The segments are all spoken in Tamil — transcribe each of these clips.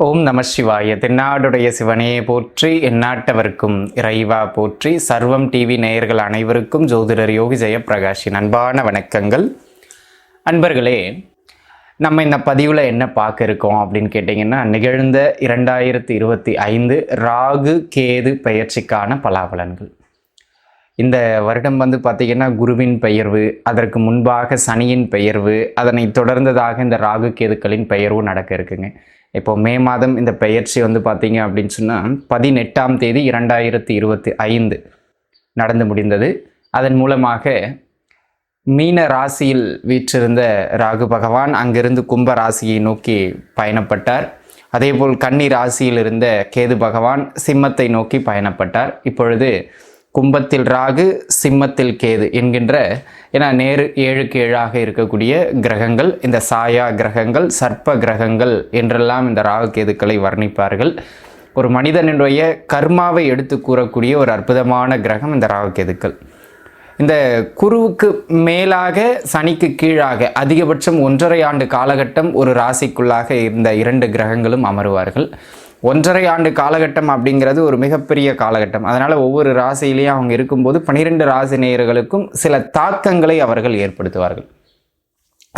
ஓம் நம சிவாய. தென்னாடுடைய சிவனே போற்றி, எந்நாட்டவர்க்கும் இறைவா போற்றி. சர்வம் டிவி நேயர்கள் அனைவருக்கும் ஜோதிடர் யோகி ஜெயப்பிரகாஷின் அன்பான வணக்கங்கள். அன்பர்களே, நம்ம இந்த பதிவில் என்ன பார்க்க இருக்கோம் அப்படின்னு கேட்டிங்கன்னா, நிகழ்ந்த 2025 ராகு கேது பெயர்ச்சிக்கான பலாபலன்கள். இந்த வருடம் பார்த்திங்கன்னா குருவின் பெயர்வு, அதற்கு முன்பாக சனியின் பெயர்வு, அதனை தொடர்ந்ததாக இந்த ராகு கேதுக்களின் பெயர்வு நடக்க இருக்குங்க. இப்போ மே மாதம் இந்த பெயர்ச்சி பார்த்திங்க அப்படின்னு சொன்னால் 18ஆம் தேதி 2025 நடந்து முடிந்தது. அதன் மூலமாக மீன ராசியில் வீற்றிருந்த ராகு பகவான் அங்கிருந்து கும்ப ராசியை நோக்கி பயணப்பட்டார். அதேபோல் கன்னி ராசியில் இருந்த கேது பகவான் சிம்மத்தை நோக்கி பயணப்பட்டார். இப்பொழுது கும்பத்தில் ராகு, சிம்மத்தில் கேது என்கின்ற, ஏன்னா நேரு 7க்கு 7ஆக இருக்கக்கூடிய கிரகங்கள், இந்த சாயா கிரகங்கள், சர்ப்ப கிரகங்கள் என்றெல்லாம் இந்த ராகு கேதுக்களை வர்ணிப்பார்கள். ஒரு மனிதனுடைய கர்மாவை எடுத்து கூறக்கூடிய ஒரு அற்புதமான கிரகம் இந்த ராகு கேதுக்கள். இந்த குருவுக்கு மேலாக சனிக்கு கீழாக அதிகபட்சம் 1.5 ஆண்டு காலகட்டம் ஒரு ராசிக்குள்ளாக இருந்த 2 கிரகங்களும் அமருவார்கள். 1.5 ஆண்டு காலகட்டம் அப்படிங்கிறது ஒரு மிகப்பெரிய காலகட்டம். அதனால் ஒவ்வொரு ராசியிலையும் அவங்க இருக்கும்போது 12 ராசி நேயர்களுக்கும் சில தாக்கங்களை அவர்கள் ஏற்படுத்துவார்கள்.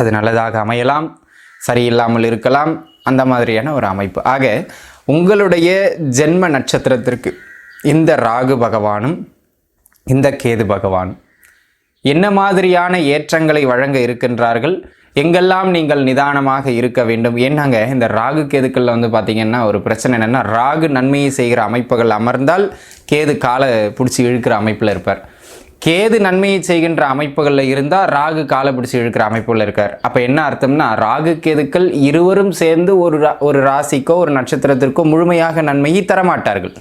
அது நல்லதாக அமையலாம், சரியில்லாமல் இருக்கலாம், அந்த மாதிரியான ஒரு அமைப்பு. ஆக உங்களுடைய ஜென்ம நட்சத்திரத்திற்கு இந்த ராகு பகவானும் இந்த கேது பகவானும் என்ன மாதிரியான ஏற்றங்களை வழங்க இருக்கின்றார்கள், எங்கெல்லாம் நீங்கள் நிதானமாக இருக்க வேண்டும். ஏன்னாங்க இந்த ராகு கேதுக்களில் பார்த்திங்கன்னா ஒரு பிரச்சனை என்னென்னா, ராகு நன்மையை செய்கிற அமைப்புகள் அமர்ந்தால் கேது காலை பிடிச்சி இழுக்கிற அமைப்பில் இருப்பார். கேது நன்மையை செய்கின்ற அமைப்புகளில் இருந்தால் ராகு காலை பிடிச்சி இழுக்கிற அமைப்புகளில் இருக்கார். அப்போ என்ன அர்த்தம்னா, ராகு கேதுக்கள் இருவரும் சேர்ந்து ஒரு ராசிக்கோ ஒரு நட்சத்திரத்திற்கோ முழுமையாக நன்மையை தரமாட்டார்கள்.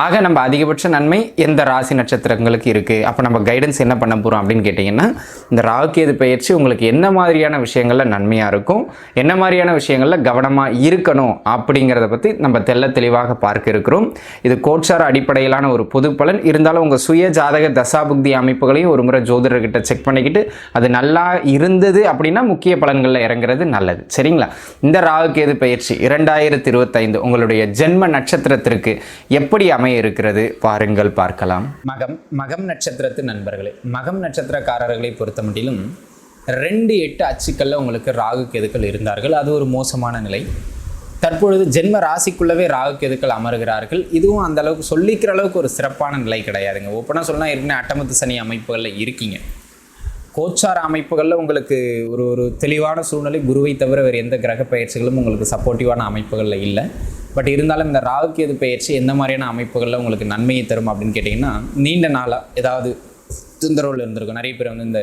ஆக நம்ம அதிகபட்ச நன்மை எந்த ராசி நட்சத்திரங்களுக்கு இருக்குது. அப்போ நம்ம கைடன்ஸ் என்ன பண்ண போகிறோம் அப்படின்னு கேட்டிங்கன்னா, இந்த ராகு கேது பயிற்சி உங்களுக்கு என்ன மாதிரியான விஷயங்களில் நன்மையாக இருக்கும், என்ன மாதிரியான விஷயங்களில் கவனமாக இருக்கணும் அப்படிங்கிறத பற்றி நம்ம தெளிவாக பார்க்க இருக்கிறோம். இது கோட்சார அடிப்படையிலான ஒரு பொது பலன். இருந்தாலும் உங்கள் சுய ஜாதக தசாபுக்தி அமைப்புகளையும் ஒரு முறை ஜோதிடர்கிட்ட செக் பண்ணிக்கிட்டு அது நல்லா இருந்தது அப்படின்னா முக்கிய பலன்களில் இறங்குறது நல்லது. சரிங்களா? இந்த ராகு கேது பயிற்சி 2025 உங்களுடைய ஜென்ம நட்சத்திரத்திற்கு எப்படி இருக்கிறது பாருங்கள், பார்க்கலாம். மகம் நட்சத்திரத்து நண்பர்களே, மகம் நட்சத்திரக்காரர்களை பொறுத்த மட்டிலும் 2-8 அச்சுக்கள்ல உங்களுக்கு ராகு கேதுக்கள் இருந்தார்கள். அது ஒரு மோசமான நிலை. தற்பொழுது ஜென்ம ராசிக்குள்ளவே ராகு கேதுக்கள் அமர்கிறார்கள். இதுவும் அந்த அளவுக்கு சொல்லிக்கிற அளவுக்கு ஒரு சிறப்பான நிலை கிடையாதுங்க. ஓப்பனா சொல்லலாம், ஏற்கனவே அட்டமத்து சனி அமைப்புகளில் இருக்கீங்க. கோச்சார அமைப்புகளில் உங்களுக்கு ஒரு தெளிவான சூழ்நிலை, குருவை தவிர வேறு எந்த கிரக பயிற்சிகளும் உங்களுக்கு சப்போர்ட்டிவான அமைப்புகளில் இல்லை. பட் இருந்தாலும் இந்த ராகு கேது பயிற்சி எந்த மாதிரியான அமைப்புகளில் உங்களுக்கு நன்மையை தரும் அப்படின்னு கேட்டிங்கன்னா, நீண்ட நாளாக ஏதாவது தொந்தரவுகள் இருந்திருக்கும். நிறைய பேர் இந்த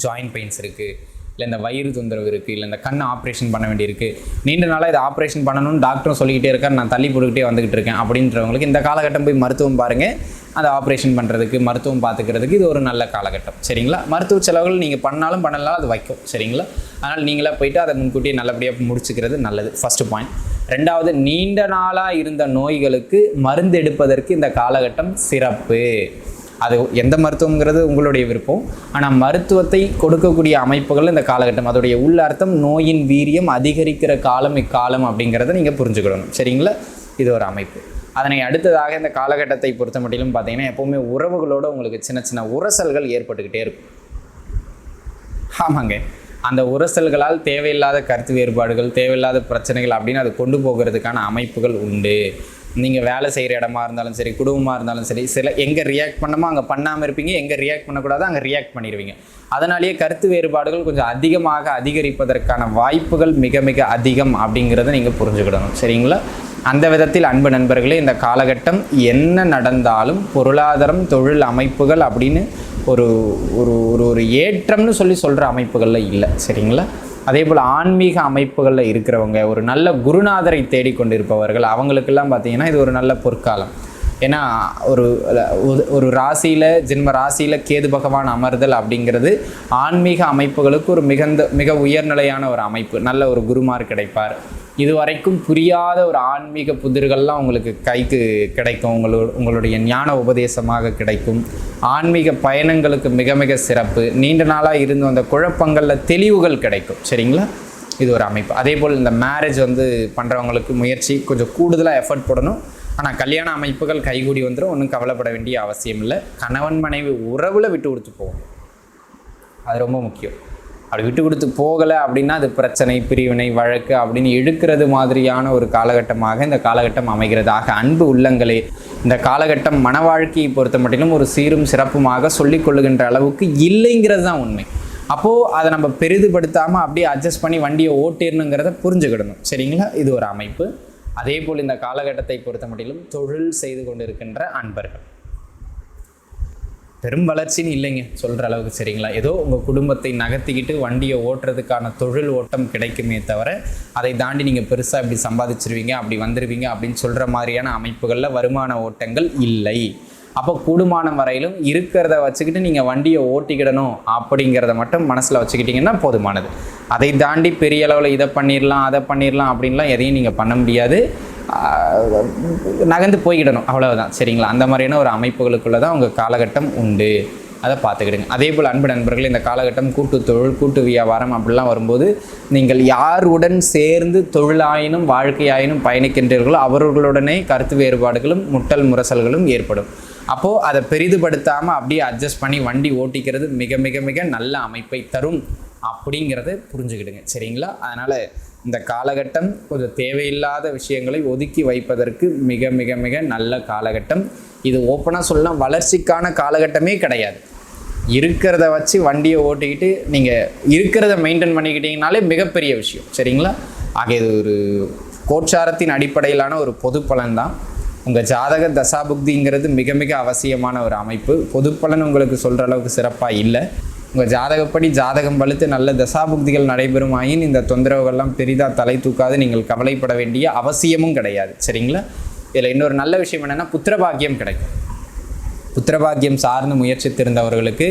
ஜாயின்ட் பெயின்ஸ் இருக்குது, இல்லை இந்த வயிறு தொந்தரவு இருக்குது, இல்லை இந்த கண் ஆப்ரேஷன் பண்ண வேண்டியிருக்கு, நீண்ட நாளாக இதை ஆப்ரேஷன் பண்ணணும்னு டாக்டரும் சொல்லிக்கிட்டே இருக்கார், நான் தள்ளி போட்டுக்கிட்டே வந்துக்கிட்டு இருக்கேன் அப்படின்றவங்களுக்கு இந்த காலகட்டம் போய் மருத்துவம் பாருங்கள். அதை ஆப்ரேஷன் பண்ணுறதுக்கு, மருத்துவம் பார்த்துக்கிறதுக்கு இது ஒரு நல்ல காலகட்டம். சரிங்களா? மருத்துவ செலவுகள் நீங்கள் பண்ணாலும் அது வைக்கும். சரிங்களா? அதனால் நீங்களாக போயிட்டு அதை முன்கூட்டியே நல்லபடியாக முடிச்சுக்கிறது நல்லது. First point. 2வது, நீண்ட நாளாக இருந்த நோய்களுக்கு மருந்து எடுப்பதற்கு இந்த காலகட்டம் சிறப்பு. அது எந்த மருத்துவங்கிறது உங்களுடைய விருப்பம். ஆனால் மருத்துவத்தை கொடுக்கக்கூடிய அமைப்புகள் இந்த காலகட்டம், அதோடைய உள்ள அர்த்தம் நோயின் வீரியம் அதிகரிக்கிற காலம் இக்காலம் அப்படிங்கிறத நீங்கள் புரிஞ்சுக்கிடணும். சரிங்களா? இது ஒரு அமைப்பு. அதனை அடுத்ததாக இந்த காலகட்டத்தை பொறுத்த மட்டிலும் பார்த்தீங்கன்னா, எப்போவுமே உறவுகளோடு உங்களுக்கு சின்ன சின்ன உரசல்கள் ஏற்பட்டுக்கிட்டே இருக்கும். ஆமாங்க, அந்த உரசல்களால் தேவையில்லாத கருத்து வேறுபாடுகள், தேவையில்லாத பிரச்சனைகள் அப்படின்னு அது கொண்டு போகிறதுக்கான அமைப்புகள் உண்டு. நீங்கள் வேலை செய்கிற இடமா இருந்தாலும் சரி, குடும்பமாக இருந்தாலும் சரி, சில எங்கே ரியாக்ட் பண்ணமோ அங்கே பண்ணாமல் இருப்பீங்க, எங்கே ரியாக்ட் பண்ணக்கூடாதோ அங்கே ரியாக்ட் பண்ணிடுவீங்க. அதனாலேயே கருத்து வேறுபாடுகள் கொஞ்சம் அதிகரிப்பதற்கான வாய்ப்புகள் மிக மிக அதிகம் அப்படிங்கிறத நீங்கள் புரிஞ்சுக்கிடணும். சரிங்களா? அந்த விதத்தில் அன்பு நண்பர்களே, இந்த காலகட்டம் என்ன நடந்தாலும் பொருளாதாரம், தொழில் அமைப்புகள் அப்படின்னு ஒரு ஒரு ஒரு ஏற்றம்னு சொல்கிற அமைப்புகளில் இல்லை. சரிங்களா? அதே போல் ஆன்மீக அமைப்புகளில் இருக்கிறவங்க, ஒரு நல்ல குருநாதரை தேடிக்கொண்டிருப்பவர்கள், அவங்களுக்கெல்லாம் பார்த்தீங்கன்னா இது ஒரு நல்ல பொற்காலம். ஏன்னா ஒரு ராசியில், ஜென்ம ராசியில் கேது பகவான் அமர்தல் அப்படிங்கிறது ஆன்மீக அமைப்புகளுக்கு ஒரு மிக உயர்நிலையான ஒரு அமைப்பு. நல்ல ஒரு குருமார் கிடைப்பார். இதுவரைக்கும் புரியாத ஒரு ஆன்மீக புதிர்கள்லாம் உங்களுக்கு கைக்கு கிடைக்கும். உங்களுடைய ஞான உபதேசமாக கிடைக்கும். ஆன்மீக பயணங்களுக்கு மிக மிக சிறப்பு. நீண்ட நாளாக இருந்து அந்த குழப்பங்களில் தெளிவுகள் கிடைக்கும். சரிங்களா? இது ஒரு அமைப்பு. அதே போல் இந்த மேரேஜ் வந்து பண்ணுறவங்களுக்கு முயற்சி கொஞ்சம் கூடுதலாக எஃபர்ட் போடணும். ஆனால் கல்யாண அமைப்புகள் கைகூடி வந்துடும், ஒன்றும் கவலைப்பட வேண்டிய அவசியம் இல்லை. கணவன் மனைவி உறவில் விட்டு கொடுத்து போகும், அது ரொம்ப முக்கியம். அப்படி விட்டு கொடுத்து போகலை அப்படின்னா அது பிரச்சனை, பிரிவினை, வழக்கு அப்படின்னு இழுக்கிறது மாதிரியான ஒரு காலகட்டமாக இந்த காலகட்டம் அமைகிறது. ஆக அன்பு உள்ளங்களே, இந்த காலகட்டம் மன வாழ்க்கையை பொறுத்த மட்டிலும் ஒரு சீரும் சிறப்புமாக சொல்லிக் கொள்ளுகின்ற அளவுக்கு இல்லைங்கிறது தான் உண்மை. அப்போது அதை நம்ம பெரிதுபடுத்தாமல் அப்படியே அட்ஜஸ்ட் பண்ணி வண்டியை ஓட்டிடணுங்கிறத புரிஞ்சுக்கிடணும். சரிங்களா? இது ஒரு அமைப்பு. அதே போல் இந்த காலகட்டத்தை பொறுத்த மட்டிலும் தொழில் செய்து கொண்டு இருக்கின்ற அன்பர்கள் பெரும் வளர்ச்சின்னு இல்லைங்க சொல்கிற அளவுக்கு. சரிங்களா? ஏதோ உங்கள் குடும்பத்தை நகர்த்திக்கிட்டு வண்டியை ஓட்டுறதுக்கான தொழில் ஓட்டம் கிடைக்குமே தவிர அதை தாண்டி நீங்கள் பெருசாக இப்படி சம்பாதிச்சிருவீங்க, அப்படி வந்துடுவீங்க அப்படின்னு சொல்கிற மாதிரியான அமைப்புகளில் வருமான ஓட்டங்கள் இல்லை. அப்போ கூடுமானம் வரையிலும் இருக்கிறத வச்சுக்கிட்டு நீங்கள் வண்டியை ஓட்டிக்கிடணும் அப்படிங்கிறத மட்டும் மனசில் வச்சுக்கிட்டிங்கன்னா போதுமானது. அதை தாண்டி பெரிய அளவில் இதை பண்ணிடலாம் அதை பண்ணிடலாம் அப்படின்லாம் எதையும் நீங்கள் பண்ண முடியாது. நகர்ந்து போய்கிடணும், அவ்வளவுதான். சரிங்களா? அந்த மாதிரியான ஒரு அமைப்புகளுக்குள்ளே தான் உங்கள் காலகட்டம் உண்டு, அதை பார்த்துக்கிடுங்க. அதே போல் அன்பு நண்பர்கள், இந்த காலகட்டம் கூட்டு தொழில், கூட்டு வியாபாரம் அப்படிலாம் வரும்போது நீங்கள் யாருடன் சேர்ந்து தொழிலாயினும் வாழ்க்கையாயினும் பயணிக்கின்றீர்களோ அவர்களுடனே கருத்து வேறுபாடுகளும் முட்டல் முரசல்களும் ஏற்படும். அப்போது அதை பெரிதுபடுத்தாமல் அப்படியே அட்ஜஸ்ட் பண்ணி வண்டி ஓட்டிக்கிறது மிக மிக மிக நல்ல அமைப்பை தரும் அப்படிங்கிறத புரிஞ்சுக்கிடுங்க. சரிங்களா? அதனால் இந்த காலகட்டம் கொஞ்சம் தேவையில்லாத விஷயங்களை ஒதுக்கி வைப்பதற்கு மிக மிக மிக நல்ல காலகட்டம். இது ஓப்பனாக சொல்லலாம், வளர்ச்சிக்கான காலகட்டமே கிடையாது. இருக்கிறத வச்சு வண்டியை ஓட்டிக்கிட்டு நீங்கள் இருக்கிறத மெயின்டைன் பண்ணிக்கிட்டீங்கனாலே மிகப்பெரிய விஷயம். சரிங்களா? ஆக இது ஒரு கோட்சாரத்தின் அடிப்படையிலான ஒரு பொது பலன் தான். உங்கள் ஜாதக தசாபுக்திங்கிறது மிக மிக அவசியமான ஒரு அமைப்பு. பொது பலன் உங்களுக்கு சொல்கிற அளவுக்கு சிறப்பாக இல்லை. உங்கள் ஜாதகப்படி ஜாதகம் வலுத்து நல்ல தசாபுக்திகள் நடைபெறுமாயின் இந்த தொந்தரவுகள்லாம் பெரிதாக தலை தூக்காது, நீங்கள் கவலைப்பட வேண்டிய அவசியமும் கிடையாது. சரிங்களா? இதில் இன்னொரு நல்ல விஷயம் என்னென்னா புத்திரபாக்கியம் கிடைக்கும். புத்திரபாக்கியம் சார்ந்து முயற்சித்திருந்தவர்களுக்கு,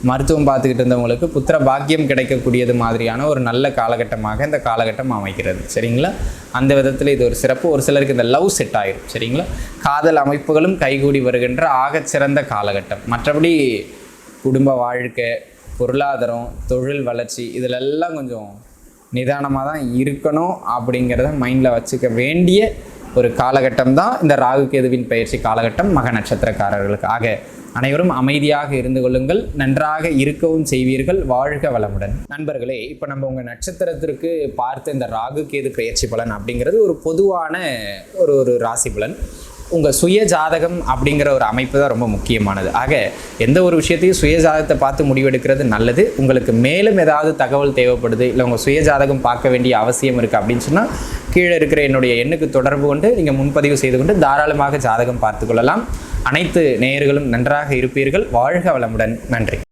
மருத்துவம் பார்த்துக்கிட்டு இருந்தவங்களுக்கு புத்திர பாக்கியம் கிடைக்கக்கூடியது மாதிரியான ஒரு நல்ல காலகட்டமாக இந்த காலகட்டம் அமைக்கிறது. சரிங்களா? அந்த விதத்தில் இது ஒரு சிறப்பு. ஒரு சிலருக்கு இந்த லவ் செட் ஆகிடும். சரிங்களா? காதல் அமைப்புகளும் கைகூடி வருகின்ற ஆகச்சிறந்த காலகட்டம். மற்றபடி குடும்ப வாழ்க்கை, பொருளாதாரம், தொழில் வளர்ச்சி இதிலெல்லாம் கொஞ்சம் நிதானமாக தான் இருக்கணும் அப்படிங்கிறத மைண்டில் வச்சுக்க வேண்டிய ஒரு காலகட்டம் தான் இந்த ராகு கேதுவின் பயிற்சி காலகட்டம் மக நட்சத்திரக்காரர்களுக்கு. ஆக அனைவரும் அமைதியாக இருந்து கொள்ளுங்கள், நன்றாக இருக்கவும் செய்வீர்கள். வாழ்க வளமுடன். நண்பர்களே, இப்போ நம்ம உங்கள் நட்சத்திரத்திற்கு பார்த்த இந்த ராகு கேது பயிற்சி பலன் அப்படிங்கிறது ஒரு பொதுவான ஒரு ராசி பலன். உங்கள் சுய ஜாதகம் அப்படிங்கிற ஒரு அமைப்பு தான் ரொம்ப முக்கியமானது. ஆக எந்த ஒரு விஷயத்தையும் சுய ஜாதகத்தை பார்த்து முடிவெடுக்கிறது நல்லது. உங்களுக்கு மேலும் ஏதாவது தகவல் தேவைப்படுது, இல்லை உங்கள் சுய ஜாதகம் பார்க்க வேண்டிய அவசியம் இருக்குது அப்படின்னு சொன்னால் கீழே இருக்கிற என்னுடைய எண்ணுக்கு தொடர்பு கொண்டு நீங்கள் முன்பதிவு செய்து கொண்டு தாராளமாக ஜாதகம் பார்த்து கொள்ளலாம். அனைத்து நேயர்களும் நன்றாக இருப்பீர்கள். வாழ்க வளமுடன். நன்றி.